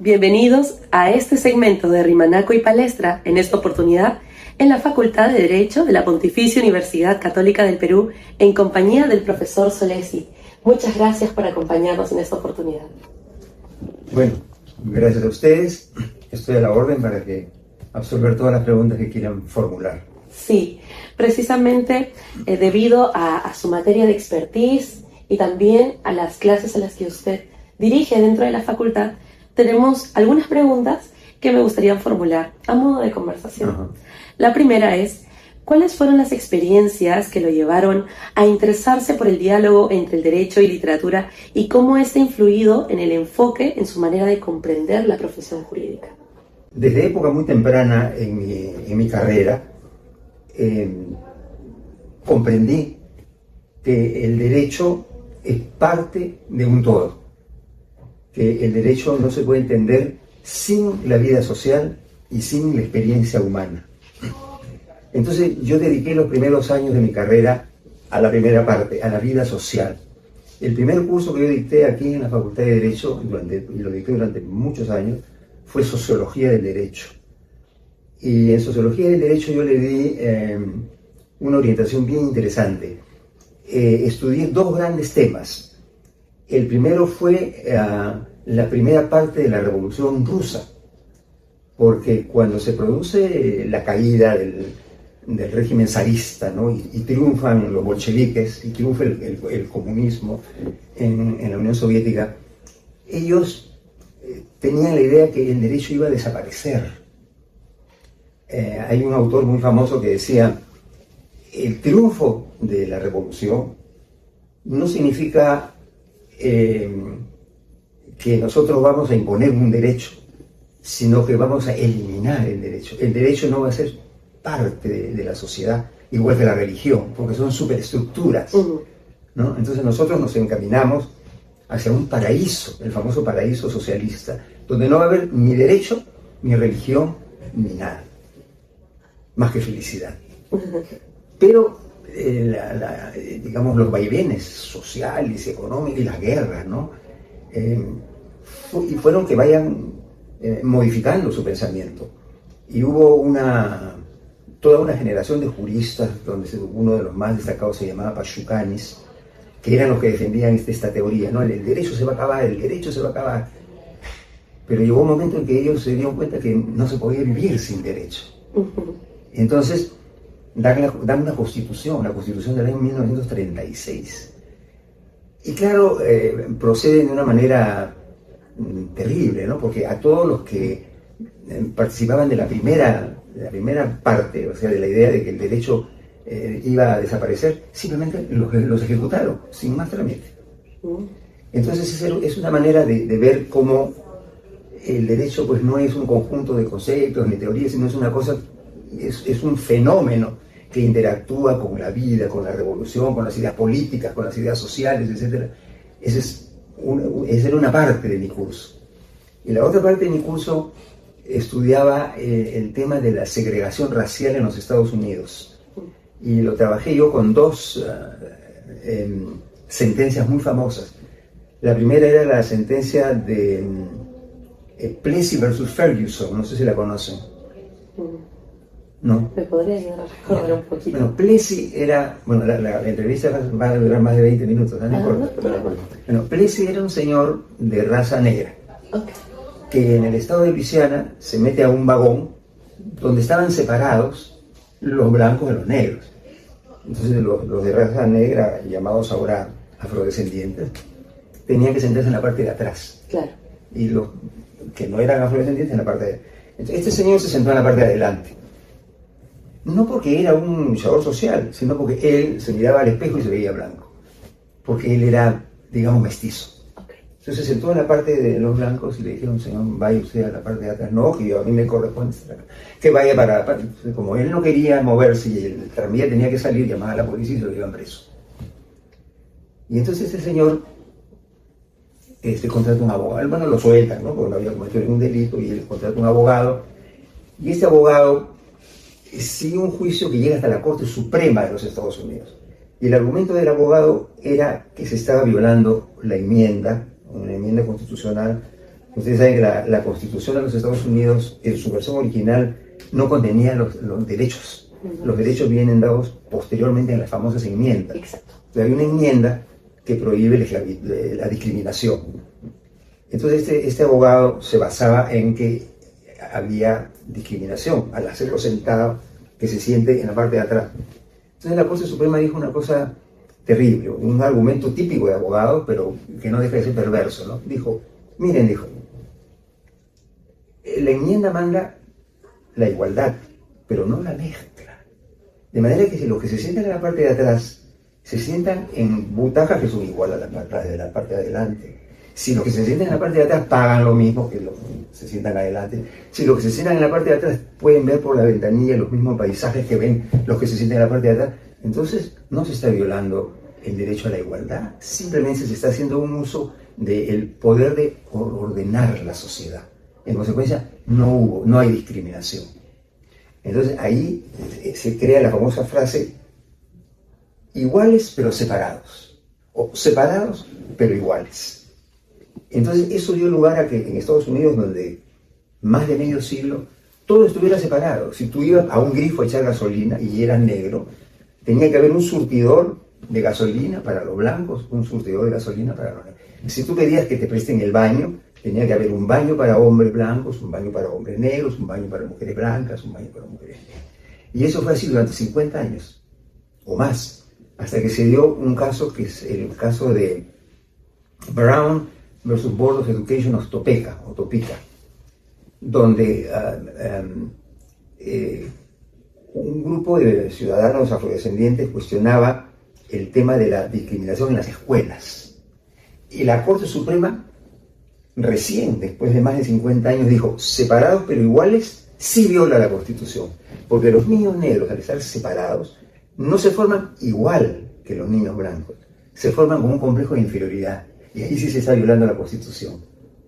Bienvenidos a este segmento de Rimanaco y Palestra, en esta oportunidad en la Facultad de Derecho de la Pontificia Universidad Católica del Perú, en compañía del profesor Solesi. Muchas gracias por acompañarnos en esta oportunidad. Bueno, gracias a ustedes. Estoy a la orden para absorber todas las preguntas que quieran formular. Sí, precisamente debido a su materia de expertise y también a las clases a las que usted dirige dentro de la facultad, tenemos algunas preguntas que me gustaría formular a modo de conversación. Ajá. La primera es, ¿cuáles fueron las experiencias que lo llevaron a interesarse por el diálogo entre el derecho y literatura y cómo este ha influido en el enfoque en su manera de comprender la profesión jurídica? Desde época muy temprana en mi carrera, comprendí que el derecho es parte de un todo, que el derecho no se puede entender sin la vida social y sin la experiencia humana. Entonces yo dediqué los primeros años de mi carrera a la primera parte, a la vida social. El primer curso que yo dicté aquí en la Facultad de Derecho, y lo dicté durante muchos años, fue Sociología del Derecho. Y en Sociología del Derecho yo le di una orientación bien interesante. Estudié dos grandes temas. El primero fue la primera parte de la Revolución Rusa, porque cuando se produce la caída del régimen zarista, ¿no? y triunfan los bolcheviques, y triunfa el comunismo en la Unión Soviética, ellos tenían la idea que el derecho iba a desaparecer. Hay un autor muy famoso que decía, el triunfo de la revolución no significa que nosotros vamos a imponer un derecho, sino que vamos a eliminar el derecho. El derecho no va a ser parte de la sociedad, igual que la religión, porque son superestructuras, ¿no? Entonces nosotros nos encaminamos hacia un paraíso, el famoso paraíso socialista, donde no va a haber ni derecho, ni religión, ni nada, más que felicidad. Pero, digamos, los vaivenes sociales, económicos y las guerras, ¿no? Y fueron que vayan modificando su pensamiento. Y hubo toda una generación de juristas, donde uno de los más destacados se llamaba Pachucanis, que eran los que defendían esta teoría, ¿no? El derecho se va a acabar, el derecho se va a acabar. Pero llegó un momento en que ellos se dieron cuenta que no se podía vivir sin derecho. Entonces, dan una constitución, la constitución del año 1936. Y claro, proceden de una manera terrible, ¿no? Porque a todos los que participaban de la primera parte, o sea, de la idea de que el derecho iba a desaparecer, simplemente los ejecutaron, sin más trámite. Entonces es una manera de ver cómo el derecho pues no es un conjunto de conceptos ni teorías, sino es una cosa, es un fenómeno que interactúa con la vida, con la revolución, con las ideas políticas, con las ideas sociales, etc. Esa era una parte de mi curso. Y la otra parte de mi curso estudiaba el tema de la segregación racial en los Estados Unidos. Y lo trabajé yo con dos sentencias muy famosas. La primera era la sentencia de Plessy versus Ferguson, no sé si la conocen. ¿No? ¿Me podría ayudar a recordar un poquito? Bueno, Plessy era... Bueno, la entrevista va a durar más de 20 minutos, ¿no? Bueno, Plessy era un señor de raza negra, que en el estado de Luisiana se mete a un vagón donde estaban separados los blancos de los negros. Entonces los de raza negra, llamados ahora afrodescendientes, tenían que sentarse en la parte de atrás. Claro. Y los que no eran afrodescendientes en la parte de... Entonces, este señor se sentó en la parte de adelante. No porque era un luchador social, sino porque él se miraba al espejo y se veía blanco. Porque él era, digamos, mestizo. Entonces se sentó en la parte de los blancos y le dijeron, señor, vaya usted a la parte de atrás. No, que a mí me corresponde que vaya para... Como él no quería moverse y el tranvía tenía que salir, llamaba a la policía y se lo llevan preso. Y entonces este señor contrata un abogado. Bueno, lo sueltan, ¿no? Porque no había cometido ningún delito y él contrata un abogado. Y este abogado sigue un juicio que llega hasta la Corte Suprema de los Estados Unidos. Y el argumento del abogado era que se estaba violando la enmienda, una enmienda constitucional Ustedes saben que la Constitución de los Estados Unidos, en su versión original, no contenía los derechos. Los derechos vienen dados posteriormente en las famosas enmiendas. Exacto. Hay una enmienda que prohíbe la discriminación. Entonces este abogado se basaba en que había discriminación al hacerlo sentado, que se siente en la parte de atrás. Entonces la Corte Suprema dijo una cosa terrible, un argumento típico de abogado, pero que no deja de ser perverso, ¿no? Dijo, miren, dijo, la enmienda manda la igualdad, pero no la mezcla. De manera que si los que se sientan en la parte de atrás se sientan en butacas que son iguales a de la parte de adelante, si los que se sientan en la parte de atrás pagan lo mismo que los que se sientan adelante, si los que se sientan en la parte de atrás pueden ver por la ventanilla los mismos paisajes que ven los que se sientan en la parte de atrás, entonces no se está violando el derecho a la igualdad, simplemente se está haciendo un uso del poder de ordenar la sociedad. En consecuencia, no hay discriminación. Entonces ahí se crea la famosa frase iguales pero separados, o separados pero iguales. Entonces eso dio lugar a que en Estados Unidos, donde más de medio siglo todo estuviera separado. Si tú ibas a un grifo a echar gasolina y eras negro, tenía que haber un surtidor de gasolina para los blancos, un surtidor de gasolina para los negros. Si tú pedías que te presten el baño, tenía que haber un baño para hombres blancos, un baño para hombres negros, un baño para mujeres blancas, un baño para mujeres negras. Y eso fue así durante 50 años, o más, hasta que se dio un caso que es el caso de Brown versus Board of Education of Topeka, donde un grupo de ciudadanos afrodescendientes cuestionaba el tema de la discriminación en las escuelas. Y la Corte Suprema, recién, después de más de 50 años, dijo, separados pero iguales, sí viola la Constitución. Porque los niños negros, al estar separados, no se forman igual que los niños blancos. Se forman con un complejo de inferioridad. Y ahí sí se está violando la Constitución.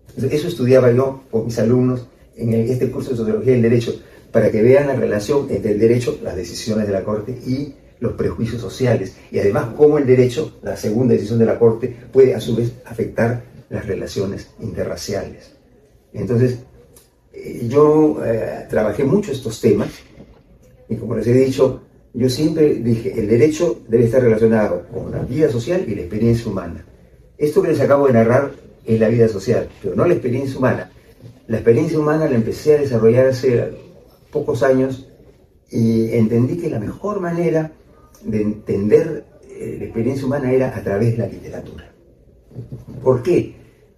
Entonces, eso estudiaba yo con mis alumnos en este curso de Sociología del Derecho, para que vean la relación entre el derecho, las decisiones de la Corte y los prejuicios sociales. Y además, cómo el derecho, la segunda decisión de la Corte, puede a su vez afectar las relaciones interraciales. Entonces, yo trabajé mucho estos temas, y como les he dicho, yo siempre dije, el derecho debe estar relacionado con la vida social y la experiencia humana. Esto que les acabo de narrar es la vida social, pero no la experiencia humana. La experiencia humana la empecé a desarrollar hace pocos años y entendí que la mejor manera de entender la experiencia humana era a través de la literatura. ¿Por qué?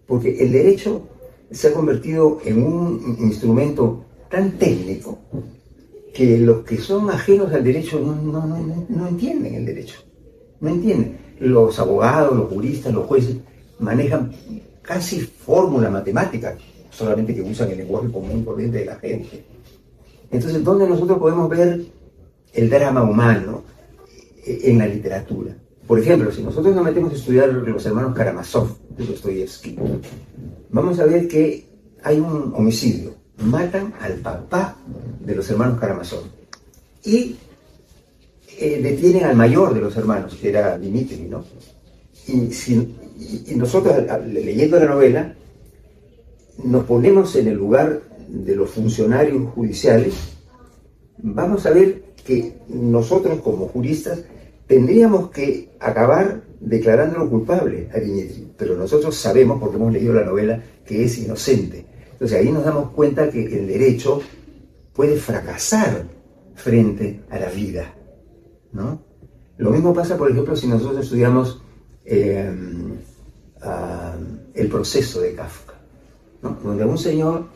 Porque el derecho se ha convertido en un instrumento tan técnico que los que son ajenos al derecho no entienden el derecho. No entienden. Los abogados, los juristas, los jueces manejan casi fórmula matemática, solamente que usan el lenguaje común y corriente de la gente. Entonces, ¿dónde nosotros podemos ver el drama humano? En la literatura. Por ejemplo, si nosotros nos metemos a estudiar los hermanos Karamazov de Dostoyevsky, vamos a ver que hay un homicidio. Matan al papá de los hermanos Karamazov y detienen al mayor de los hermanos, que era Dmitri, ¿no? Y nosotros, leyendo la novela, nos ponemos en el lugar de los funcionarios judiciales, vamos a ver que nosotros como juristas tendríamos que acabar declarándolo culpable a Dmitri, pero nosotros sabemos, porque hemos leído la novela, que es inocente. Entonces ahí nos damos cuenta que el derecho puede fracasar frente a la vida, ¿no? Lo mismo pasa, por ejemplo, si nosotros estudiamos el proceso de Kafka, ¿no? Donde a un señor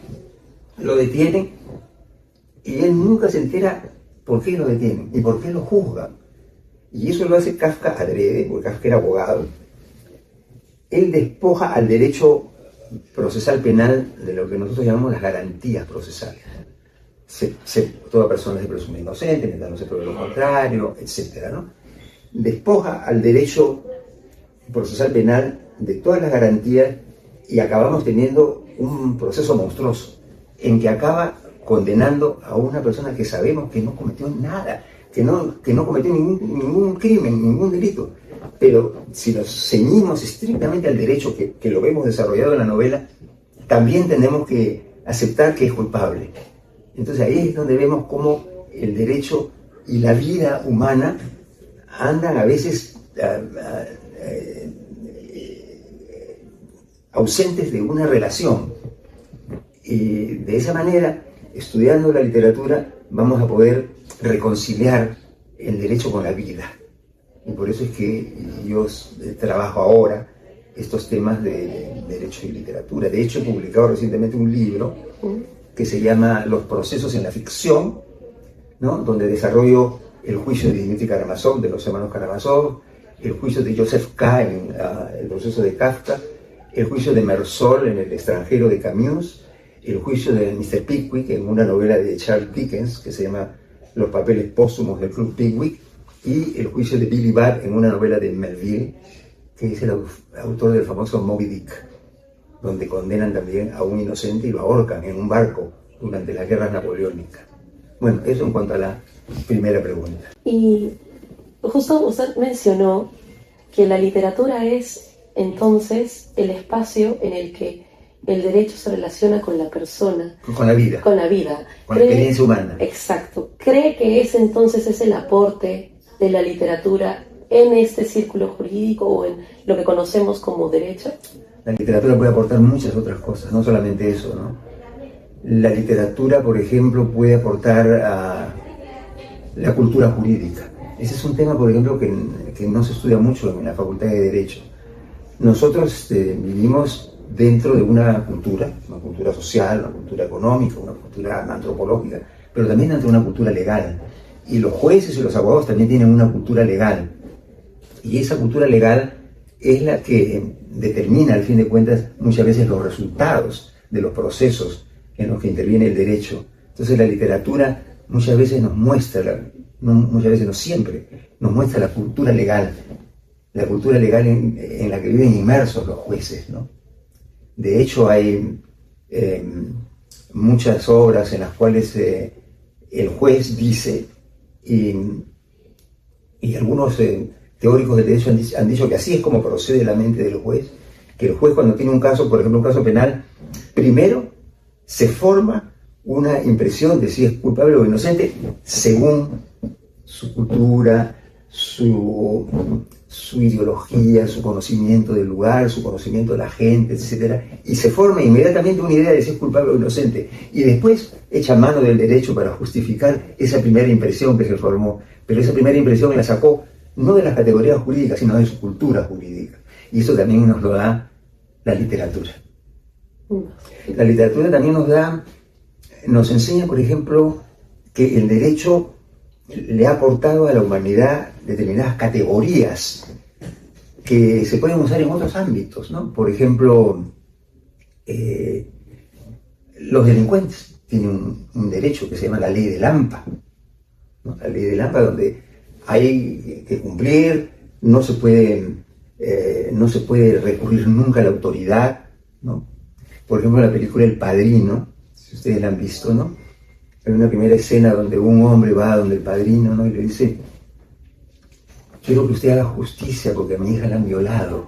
lo detienen y él nunca se entera por qué lo detienen y por qué lo juzgan. Y eso lo hace Kafka adrede, porque Kafka era abogado. Él despoja al derecho procesal penal de lo que nosotros llamamos las garantías procesales. Toda persona se presume inocente mientras no se pruebe lo contrario, etc., ¿no? Despoja al derecho procesal penal de todas las garantías y acabamos teniendo un proceso monstruoso en que acaba condenando a una persona que sabemos que no cometió nada, que no cometió ningún crimen, ningún delito. Pero si nos ceñimos estrictamente al derecho que lo vemos desarrollado en la novela, también tenemos que aceptar que es culpable. Entonces ahí es donde vemos cómo el derecho y la vida humana andan a veces ausentes de una relación. Y de esa manera, estudiando la literatura, vamos a poder reconciliar el derecho con la vida. Y por eso es que yo trabajo ahora estos temas de derecho y literatura. De hecho, he publicado recientemente un libro que se llama Los procesos en la ficción, ¿no? Donde desarrollo el juicio de Dimitri Karamazov, de los hermanos Karamazov, el juicio de Joseph K. en el proceso de Kafka, el juicio de Mersol en El extranjero de Camus, el juicio de Mr. Pickwick en una novela de Charles Dickens que se llama Los papeles póstumos del Club Pickwick, y el juicio de Billy Budd en una novela de Melville, que es el autor del famoso Moby Dick, donde condenan también a un inocente y lo ahorcan en un barco durante las guerras napoleónicas. Bueno, eso en cuanto a la primera pregunta. Y justo usted mencionó que la literatura es entonces el espacio en el que el derecho se relaciona con la persona. Con la vida. Con la vida. Con la experiencia humana. Exacto. ¿Cree que ese entonces es el aporte de la literatura en este círculo jurídico o en lo que conocemos como derecho? La literatura puede aportar muchas otras cosas, no solamente eso, ¿no? La literatura, por ejemplo, puede aportar a la cultura jurídica. Ese es un tema, por ejemplo, que no se estudia mucho en la Facultad de Derecho. Nosotros vivimos dentro de una cultura social, una cultura económica, una cultura antropológica, pero también dentro de una cultura legal. Y los jueces y los abogados también tienen una cultura legal. Y esa cultura legal es la que determina, al fin de cuentas, muchas veces los resultados de los procesos en los que interviene el derecho. Entonces la literatura muchas veces nos muestra, muchas veces no siempre, nos muestra la cultura legal en la que viven inmersos los jueces, ¿no? De hecho, hay muchas obras en las cuales el juez dice, y algunos teóricos del derecho han dicho que así es como procede la mente del juez, que el juez cuando tiene un caso, por ejemplo un caso penal, primero se forma una impresión de si es culpable o inocente según su cultura, su ideología, su conocimiento del lugar, su conocimiento de la gente, etc. Y se forma inmediatamente una idea de si es culpable o inocente. Y después echa mano del derecho para justificar esa primera impresión que se formó. Pero esa primera impresión la sacó no de las categorías jurídicas, sino de su cultura jurídica. Y eso también nos lo da la literatura. La literatura también nos enseña, por ejemplo, que el derecho le ha aportado a la humanidad determinadas categorías que se pueden usar en otros ámbitos, ¿no? Por ejemplo, los delincuentes tienen un derecho que se llama la ley de Lampa, ¿no? La ley de Lampa, donde hay que cumplir, no se puede recurrir nunca a la autoridad, ¿no? Por ejemplo, la película El Padrino, si ustedes la han visto, ¿no? Hay una primera escena donde un hombre va donde el padrino, ¿no? Y le dice: quiero que usted haga justicia porque a mi hija la han violado.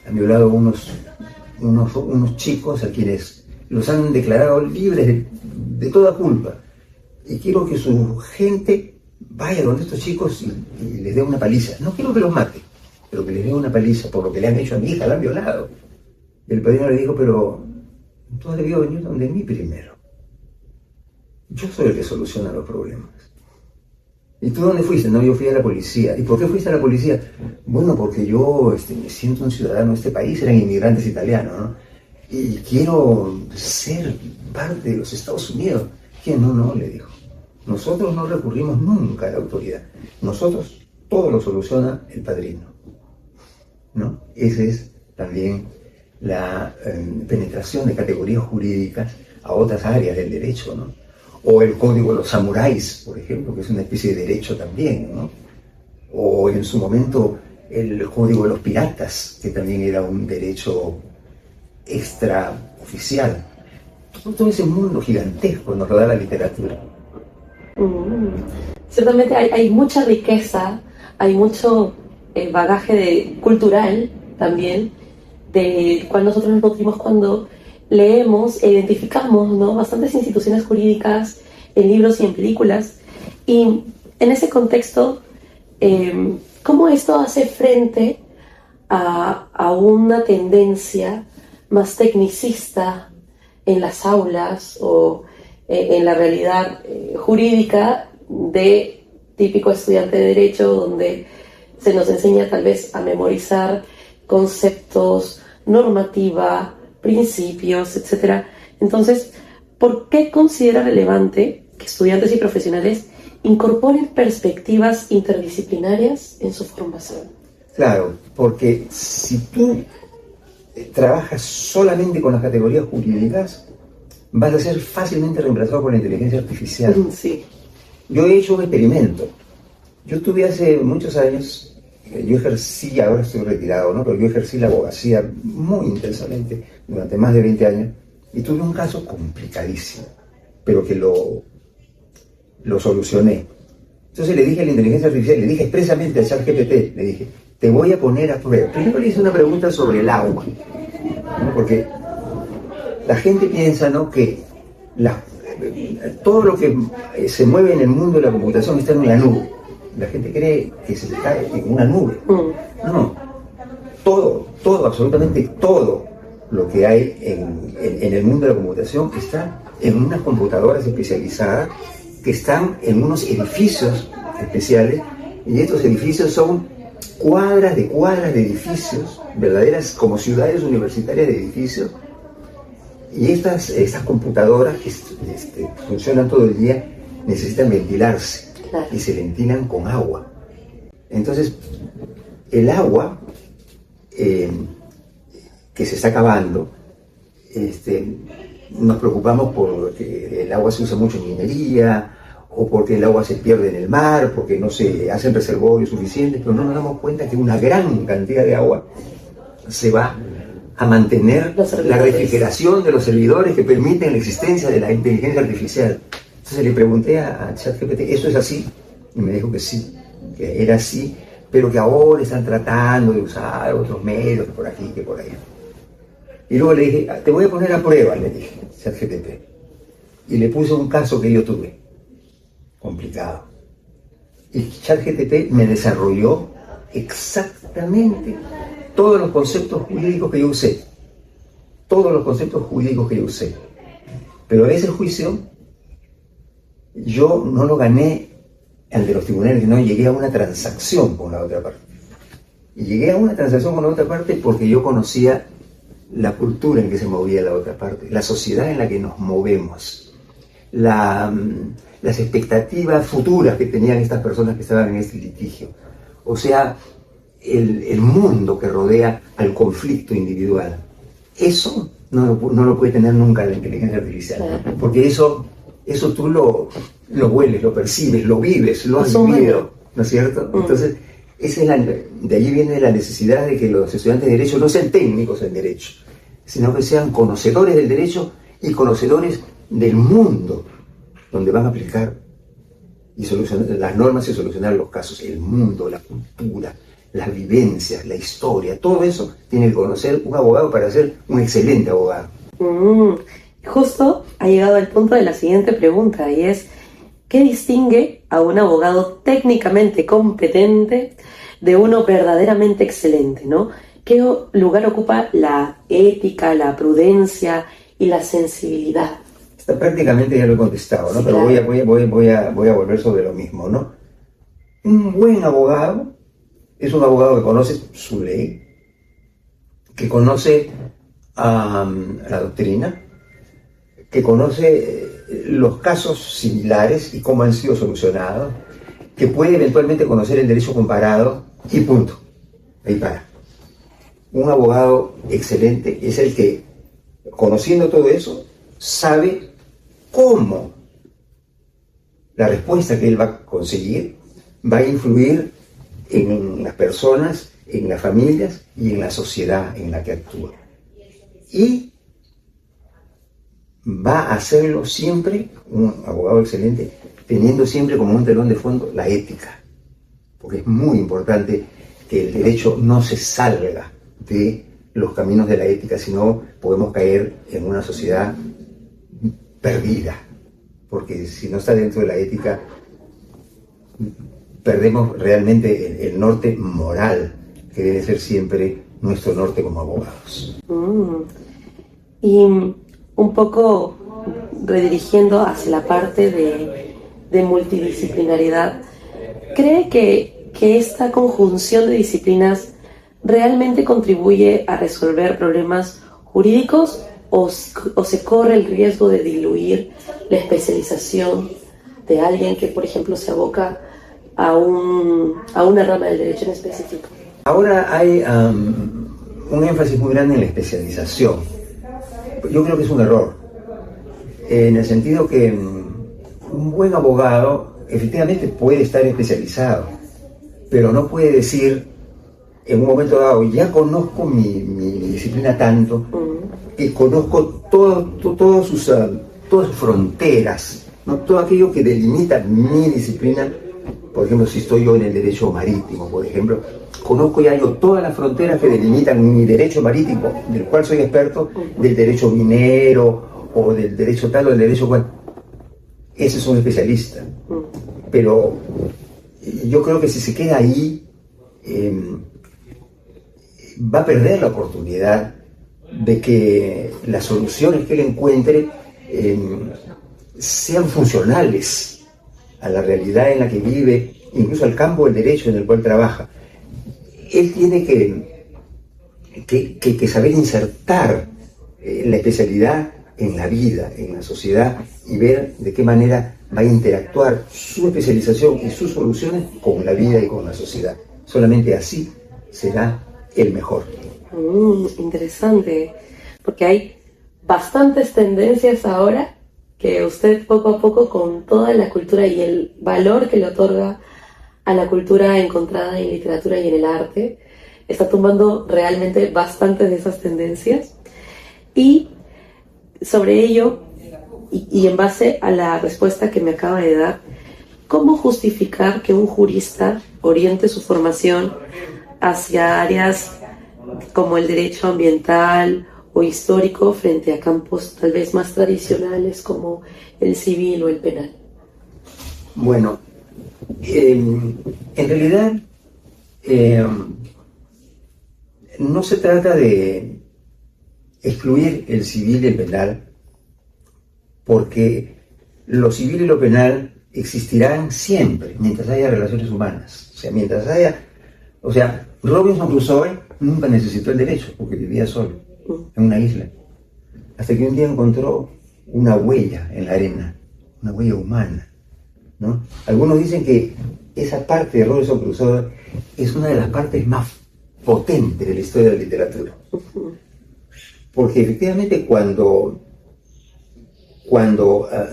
Han violado unos chicos a quienes los han declarado libres de toda culpa. Y quiero que su gente vaya donde estos chicos y les dé una paliza. No quiero que los mate, pero que les dé una paliza por lo que le han hecho a mi hija, la han violado. Y el padrino le dijo: pero tú has debido venir donde mí primero. Yo soy el que soluciona los problemas. ¿Y tú dónde fuiste? No, yo fui a la policía. ¿Y por qué fuiste a la policía? Bueno, porque yo me siento un ciudadano de este país, eran inmigrantes italianos, ¿no? Y quiero ser parte de los Estados Unidos. ¿Quién? No, le dijo. Nosotros no recurrimos nunca a la autoridad. Nosotros todo lo soluciona el padrino, ¿no? Esa es también la penetración de categorías jurídicas a otras áreas del derecho, ¿no? O el código de los samuráis, por ejemplo, que es una especie de derecho también, ¿no? O en su momento el código de los piratas, que también era un derecho extraoficial. Todo ese mundo gigantesco nos lo da la literatura. Ciertamente hay mucha riqueza, hay mucho bagaje cultural también, del cual nosotros nos nutrimos cuando leemos e identificamos, ¿no?, bastantes instituciones jurídicas en libros y en películas. Y en ese contexto, ¿cómo esto hace frente a una tendencia más tecnicista en las aulas o en la realidad jurídica de típico estudiante de Derecho, donde se nos enseña tal vez a memorizar conceptos, normativa, principios, etcétera? Entonces, ¿por qué considera relevante que estudiantes y profesionales incorporen perspectivas interdisciplinarias en su formación? Claro, porque si tú trabajas solamente con las categorías jurídicas, vas a ser fácilmente reemplazado por la inteligencia artificial. Sí. Yo he hecho un experimento. Yo tuve hace muchos años, yo ejercí, ahora estoy retirado, ¿no?, pero yo ejercí la abogacía muy intensamente durante más de 20 años y tuve un caso complicadísimo, pero que lo solucioné. Entonces le dije a la inteligencia artificial, le dije expresamente a ChatGPT, le dije, te voy a poner a prueba. Primero le hice una pregunta sobre el agua, ¿no?, porque la gente piensa, ¿no?, que todo lo que se mueve en el mundo de la computación está en la nube. La gente cree que se está en una nube. No, todo, absolutamente todo lo que hay en el mundo de la computación está en unas computadoras especializadas que están en unos edificios especiales, y estos edificios son cuadras de edificios, verdaderas como ciudades universitarias de edificios, y estas computadoras que funcionan todo el día necesitan ventilarse, claro, y se ventilan con agua. Entonces, el agua que se está acabando, nos preocupamos porque el agua se usa mucho en minería, o porque el agua se pierde en el mar, porque no se hacen reservorios suficientes, pero no nos damos cuenta que una gran cantidad de agua se va a mantener la refrigeración de los servidores que permiten la existencia de la inteligencia artificial. Entonces le pregunté a ChatGPT, ¿eso es así? Y me dijo que sí, que era así, pero que ahora están tratando de usar otros medios, que por aquí, que por allá. Y luego le dije, te voy a poner a prueba, le dije, ChatGPT. Y le puse un caso que yo tuve, complicado. Y ChatGPT me desarrolló exactamente todos los conceptos jurídicos que yo usé. Todos los conceptos jurídicos que yo usé. Pero ese juicio, yo no lo gané al de los tribunales, no, llegué a una transacción con la otra parte. Y llegué a una transacción con la otra parte porque yo conocía la cultura en que se movía la otra parte, la sociedad en la que nos movemos, las expectativas futuras que tenían estas personas que estaban en este litigio. O sea, el mundo que rodea al conflicto individual. Eso no lo puede tener nunca la inteligencia artificial, porque eso tú lo hueles, lo percibes, lo vives, lo has vivido, ¿no es cierto? Entonces, de allí viene la necesidad de que los estudiantes de Derecho no sean técnicos en Derecho, sino que sean conocedores del Derecho y conocedores del mundo donde van a aplicar y solucionar las normas y solucionar los casos. El mundo, la cultura, las vivencias, la historia, todo eso tiene que conocer un abogado para ser un excelente abogado. Justo ha llegado al punto de la siguiente pregunta, y es, ¿qué distingue a un abogado técnicamente competente de uno verdaderamente excelente, ¿no? ¿Qué lugar ocupa la ética, la prudencia y la sensibilidad? Está prácticamente ya lo he contestado, ¿no? Sí, pero claro, voy a volver sobre lo mismo, ¿no? Un buen abogado es un abogado que conoce su ley, que conoce la doctrina, que conoce los casos similares y cómo han sido solucionados, que puede eventualmente conocer el derecho comparado y punto. Ahí para. Un abogado excelente es el que, conociendo todo eso, sabe cómo la respuesta que él va a conseguir va a influir en las personas, en las familias y en la sociedad en la que actúa. Y va a hacerlo siempre, un abogado excelente, teniendo siempre como un telón de fondo la ética. Porque es muy importante que el derecho no se salga de los caminos de la ética, si no podemos caer en una sociedad perdida, porque si no está dentro de la ética, perdemos realmente el norte moral, que debe ser siempre nuestro norte como abogados. Y un poco redirigiendo hacia la parte de multidisciplinaridad, ¿cree que esta conjunción de disciplinas realmente contribuye a resolver problemas jurídicos o se corre el riesgo de diluir la especialización de alguien que, por ejemplo, se aboca a una rama del derecho en específico? Ahora hay un énfasis muy grande en la especialización. Yo creo que es un error, en el sentido que un buen abogado efectivamente puede estar especializado, pero no puede decir en un momento dado, ya conozco mi disciplina tanto, que conozco todas sus fronteras, ¿no? Todo aquello que delimita mi disciplina. Por ejemplo, si estoy yo en el derecho marítimo, por ejemplo, conozco ya yo todas las fronteras que delimitan mi derecho marítimo, del cual soy experto, del derecho minero, o del derecho tal o del derecho cual. Ese es un especialista. Pero yo creo que si se queda ahí, va a perder la oportunidad de que las soluciones que él encuentre sean funcionales a la realidad en la que vive, incluso al campo del derecho en el cual trabaja. Él tiene que saber insertar la especialidad en la vida, en la sociedad, y ver de qué manera va a interactuar su especialización y sus soluciones con la vida y con la sociedad. Solamente así será el mejor. Interesante, porque hay bastantes tendencias ahora que usted poco a poco, con toda la cultura y el valor que le otorga a la cultura encontrada en literatura y en el arte, está tomando realmente bastantes de esas tendencias. Y sobre ello, y en base a la respuesta que me acaba de dar, ¿cómo justificar que un jurista oriente su formación hacia áreas como el derecho ambiental o histórico frente a campos tal vez más tradicionales como el civil o el penal? Bueno, en realidad no se trata de excluir el civil y el penal, porque lo civil y lo penal existirán siempre mientras haya relaciones humanas. O sea, Robinson Crusoe nunca necesitó el derecho porque vivía solo en una isla, hasta que un día encontró una huella en la arena, una huella humana, ¿no? Algunos dicen que esa parte de Robinson Crusoe es una de las partes más potentes de la historia de la literatura, porque efectivamente cuando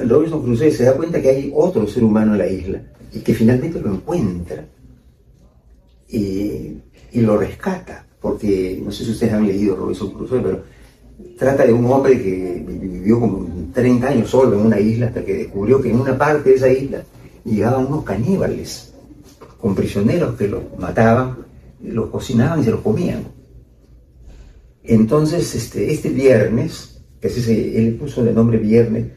Robinson Crusoe se da cuenta que hay otro ser humano en la isla y que finalmente lo encuentra y lo rescata, porque no sé si ustedes han leído Robinson Crusoe, pero trata de un hombre que vivió como 30 años solo en una isla hasta que descubrió que en una parte de esa isla llegaban unos caníbales con prisioneros que los mataban, los cocinaban y se los comían. Entonces este viernes, que él le puso el nombre Viernes,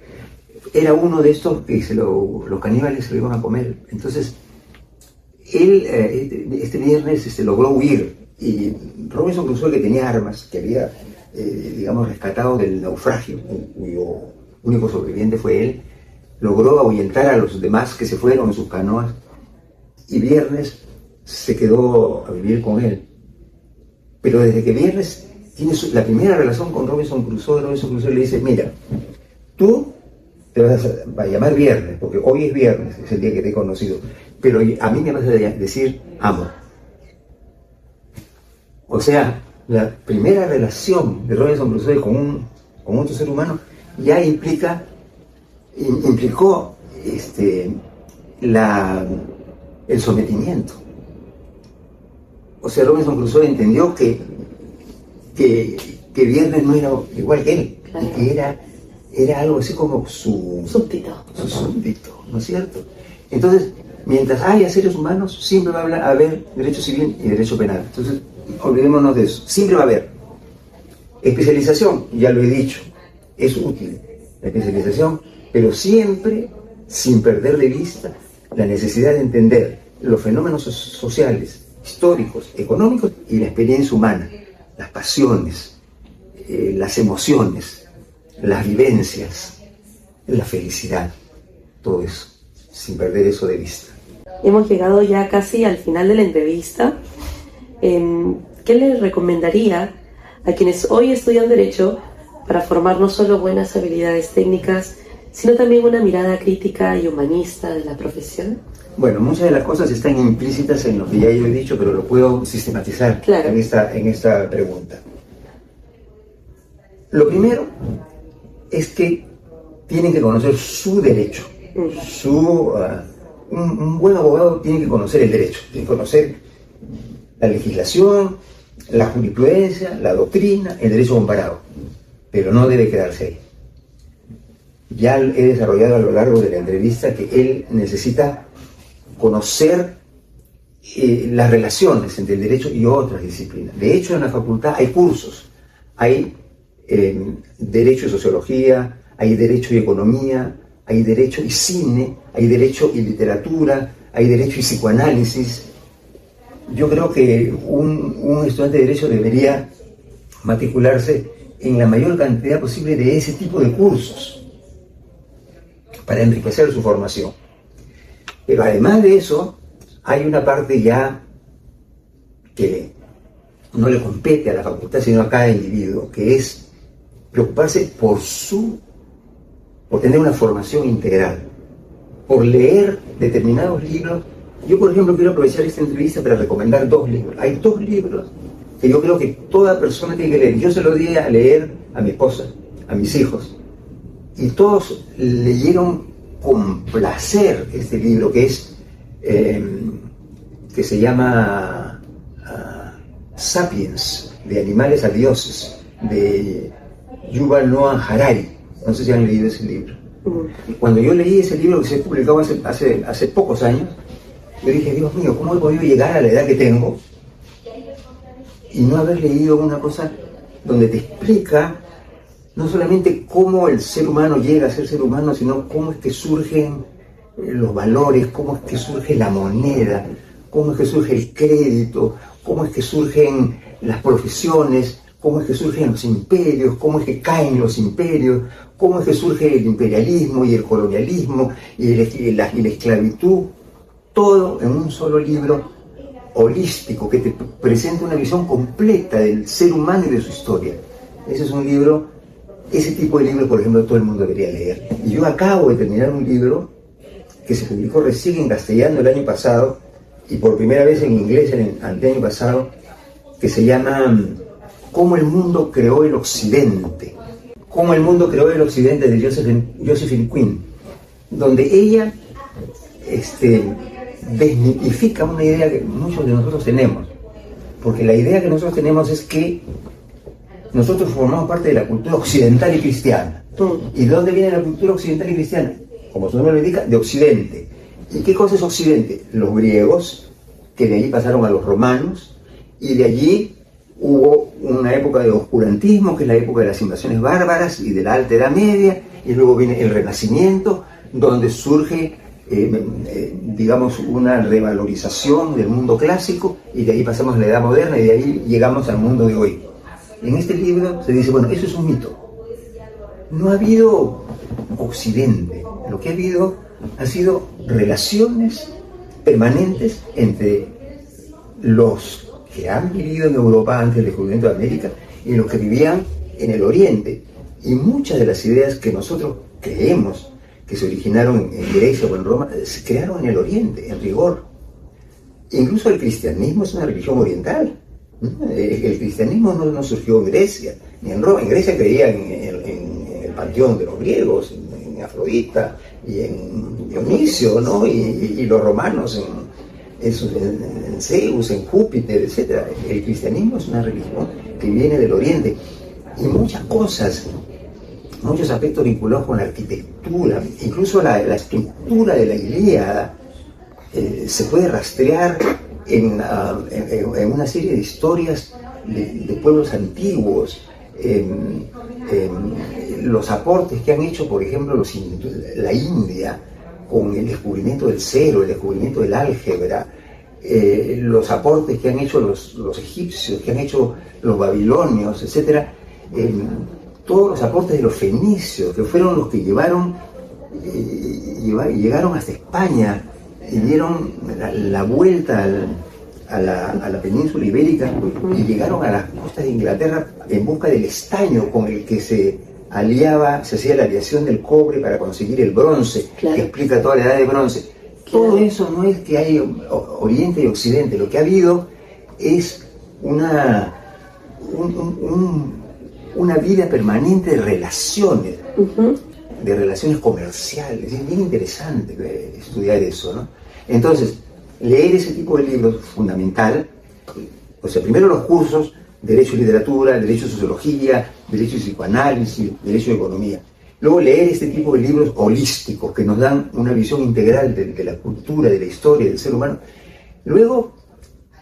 era uno de estos que los caníbales se lo iban a comer. Entonces él este viernes logró huir, y Robinson Crusoe, que tenía armas, que había rescatado del naufragio, cuyo único sobreviviente fue él, logró ahuyentar a los demás que se fueron en sus canoas, y Viernes se quedó a vivir con él. Pero desde que Viernes tiene la primera relación con Robinson Crusoe le dice: mira, tú te vas a llamar Viernes, porque hoy es viernes, es el día que te he conocido, pero a mí me vas a decir amo. O sea, la primera relación de Robinson Crusoe con otro ser humano ya implicó el sometimiento. O sea, Robinson Crusoe entendió que Viernes no era igual que él, claro, y que era algo así como su súbdito, ¿no es cierto? Entonces, mientras haya seres humanos, siempre va a haber derecho civil y derecho penal. Entonces, olvidémonos de eso. Siempre va a haber. Especialización, ya lo he dicho, es útil la especialización, pero siempre sin perder de vista la necesidad de entender los fenómenos sociales, históricos, económicos y la experiencia humana, las pasiones, las emociones, las vivencias, la felicidad, todo eso, sin perder eso de vista. Hemos llegado ya casi al final de la entrevista. ¿Qué le recomendaría a quienes hoy estudian Derecho para formar no solo buenas habilidades técnicas, sino también una mirada crítica y humanista de la profesión? Bueno, muchas de las cosas están implícitas en lo que ya yo he dicho, pero lo puedo sistematizar claro. en esta pregunta. Lo primero es que tienen que conocer su derecho. Un buen abogado tiene que conocer el derecho, tiene que conocer la legislación, la jurisprudencia, la doctrina, el derecho comparado, pero no debe quedarse ahí. Ya he desarrollado a lo largo de la entrevista que él necesita conocer las relaciones entre el derecho y otras disciplinas. De hecho, en la facultad hay cursos, hay derecho y sociología, hay derecho y economía, hay derecho y cine, hay derecho y literatura, hay derecho y psicoanálisis. Yo creo que un estudiante de derecho debería matricularse en la mayor cantidad posible de ese tipo de cursos para enriquecer su formación. Pero además de eso, hay una parte ya que no le compete a la facultad, sino a cada individuo, que es preocuparse por tener una formación integral, por leer determinados libros. Yo, por ejemplo, quiero aprovechar esta entrevista para recomendar 2 libros. Hay 2 libros que yo creo que toda persona tiene que leer. Yo se los di a leer a mi esposa, a mis hijos, y todos leyeron con placer este libro que se llama Sapiens, de animales a dioses, de Yuval Noah Harari. No sé si han leído ese libro. Cuando yo leí ese libro, que se publicó hace pocos años, yo dije, Dios mío, ¿cómo he podido llegar a la edad que tengo y no haber leído una cosa donde te explica no solamente cómo el ser humano llega a ser ser humano, sino cómo es que surgen los valores, cómo es que surge la moneda, cómo es que surge el crédito, cómo es que surgen las profesiones, cómo es que surgen los imperios, cómo es que caen los imperios, cómo es que surge el imperialismo y el colonialismo y la esclavitud, todo en un solo libro holístico que te presenta una visión completa del ser humano y de su historia. Ese es un libro, ese tipo de libros, por ejemplo, todo el mundo debería leer. Y yo acabo de terminar un libro que se publicó recién en castellano el año pasado y por primera vez en inglés el año pasado, que se llama Cómo el mundo creó el Occidente. Cómo el mundo creó el Occidente, de Josephine Quinn, donde ella desmitifica una idea que muchos de nosotros tenemos, porque la idea que nosotros tenemos es que nosotros formamos parte de la cultura occidental y cristiana. ¿Y de dónde viene la cultura occidental y cristiana? Como su nombre lo indica, de Occidente. ¿Y qué cosa es Occidente? Los griegos, que de allí pasaron a los romanos, y de allí hubo una época de oscurantismo, que es la época de las invasiones bárbaras y de la Alta Edad Media, y luego viene el Renacimiento, donde surge digamos, una revalorización del mundo clásico, y de ahí pasamos a la Edad Moderna, y de ahí llegamos al mundo de hoy. En este libro se dice, bueno, eso es un mito. No ha habido Occidente, lo que ha sido relaciones permanentes entre los que han vivido en Europa antes del descubrimiento de América y los que vivían en el Oriente. Y muchas de las ideas que nosotros creemos que se originaron en Grecia o en Roma, se crearon en el Oriente, en rigor. Incluso el cristianismo es una religión oriental. El cristianismo no surgió en Grecia, ni en Roma. En Grecia creían en el panteón de los griegos, en Afrodita y en Dionisio, ¿no? Y los romanos en Zeus, en Júpiter, etc. El cristianismo es una religión que viene del Oriente. Y muchas cosas, muchos aspectos vinculados con la arquitectura, incluso la estructura de la Ilíada, se puede rastrear en una serie de historias de pueblos antiguos, los aportes que han hecho, por ejemplo, la India, con el descubrimiento del cero, el descubrimiento del álgebra, los aportes que han hecho los egipcios, que han hecho los babilonios, etc. Todos los aportes de los fenicios, que fueron los que llegaron hasta España y dieron la vuelta a la península ibérica y llegaron a las costas de Inglaterra en busca del estaño con el que se hacía la aleación del cobre para conseguir el bronce, claro, que explica toda la edad de bronce. Claro. Todo eso no es que hay Oriente y Occidente, lo que ha habido es una vida permanente de relaciones, de relaciones comerciales. Es bien interesante estudiar eso, ¿no? Entonces, leer ese tipo de libros es fundamental. O sea, primero los cursos, Derecho y Literatura, Derecho y Sociología, Derecho y Psicoanálisis, Derecho y Economía. Luego leer este tipo de libros holísticos que nos dan una visión integral de la cultura, de la historia, del ser humano. Luego,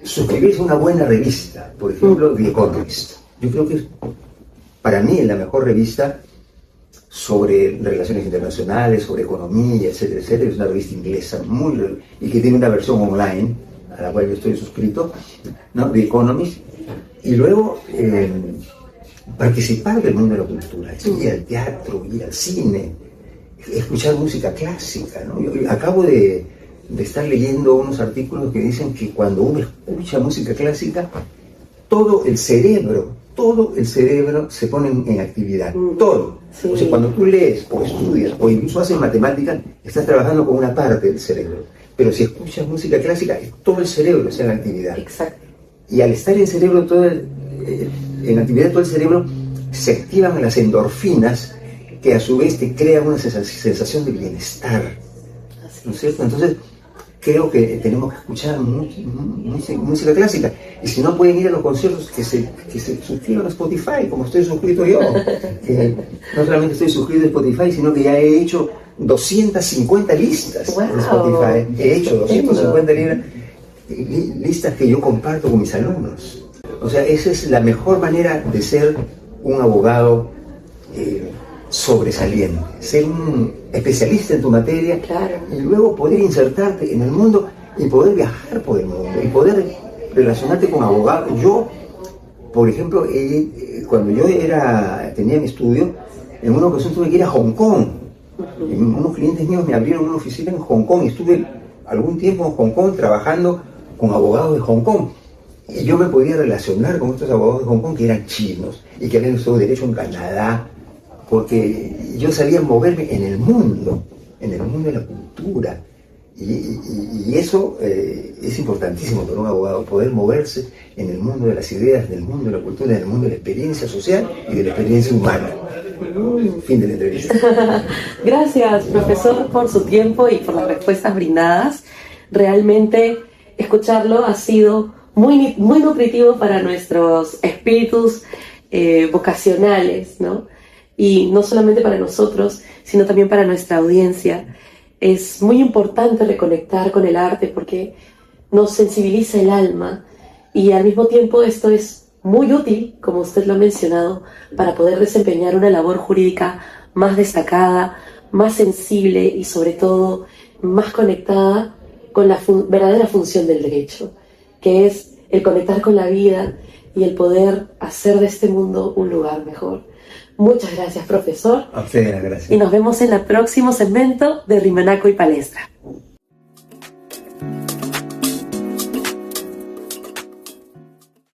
suscribirse a una buena revista, por ejemplo, The Economist. Yo creo que es, para mí, la mejor revista sobre relaciones internacionales, sobre economía, etcétera, etcétera. Es una revista inglesa y que tiene una versión online, a la cual yo estoy suscrito, ¿no? The Economist. Y luego participar del mundo de la cultura, ir al teatro, ir al cine, escuchar música clásica, ¿no? Yo acabo de estar leyendo unos artículos que dicen que cuando uno escucha música clásica, todo el cerebro se pone en actividad, todo. Sí. O sea, cuando tú lees o estudias o incluso haces matemáticas, estás trabajando con una parte del cerebro. Pero si escuchas música clásica, todo el cerebro está en actividad. Exacto. Y al estar en actividad todo el cerebro, se activan las endorfinas, que a su vez te crean una sensación de bienestar. ¿No es cierto? Entonces, creo que tenemos que escuchar música clásica. Y si no pueden ir a los conciertos, que se suscriban a Spotify, como estoy suscrito yo. No solamente estoy suscrito a Spotify, sino que ya he hecho 250 listas en Spotify. He hecho 250 listas que yo comparto con mis alumnos. O sea, esa es la mejor manera de ser un abogado sobresaliente, ser un especialista en tu materia, claro, y luego poder insertarte en el mundo y poder viajar por el mundo y poder relacionarte con abogados. Yo, por ejemplo, cuando yo tenía mi estudio, en una ocasión tuve que ir a Hong Kong. Y unos clientes míos me abrieron una oficina en Hong Kong y estuve algún tiempo en Hong Kong trabajando con abogados de Hong Kong. Y yo me podía relacionar con estos abogados de Hong Kong que eran chinos y que habían estudiado derecho en Canadá, porque yo sabía moverme en el mundo de la cultura. Y eso es importantísimo para un abogado, poder moverse en el mundo de las ideas, en el mundo de la cultura, en el mundo de la experiencia social y de la experiencia humana. Fin de la entrevista. Gracias, profesor, por su tiempo y por las respuestas brindadas. Realmente escucharlo ha sido muy, muy nutritivo para nuestros espíritus vocacionales, ¿no? Y no solamente para nosotros, sino también para nuestra audiencia. Es muy importante reconectar con el arte porque nos sensibiliza el alma y al mismo tiempo esto es muy útil, como usted lo ha mencionado, para poder desempeñar una labor jurídica más destacada, más sensible y sobre todo más conectada con la verdadera función del derecho, que es el conectar con la vida y el poder hacer de este mundo un lugar mejor. Muchas gracias, profesor. A usted, gracias. Y nos vemos en el próximo segmento de Rimanaco y Palestra.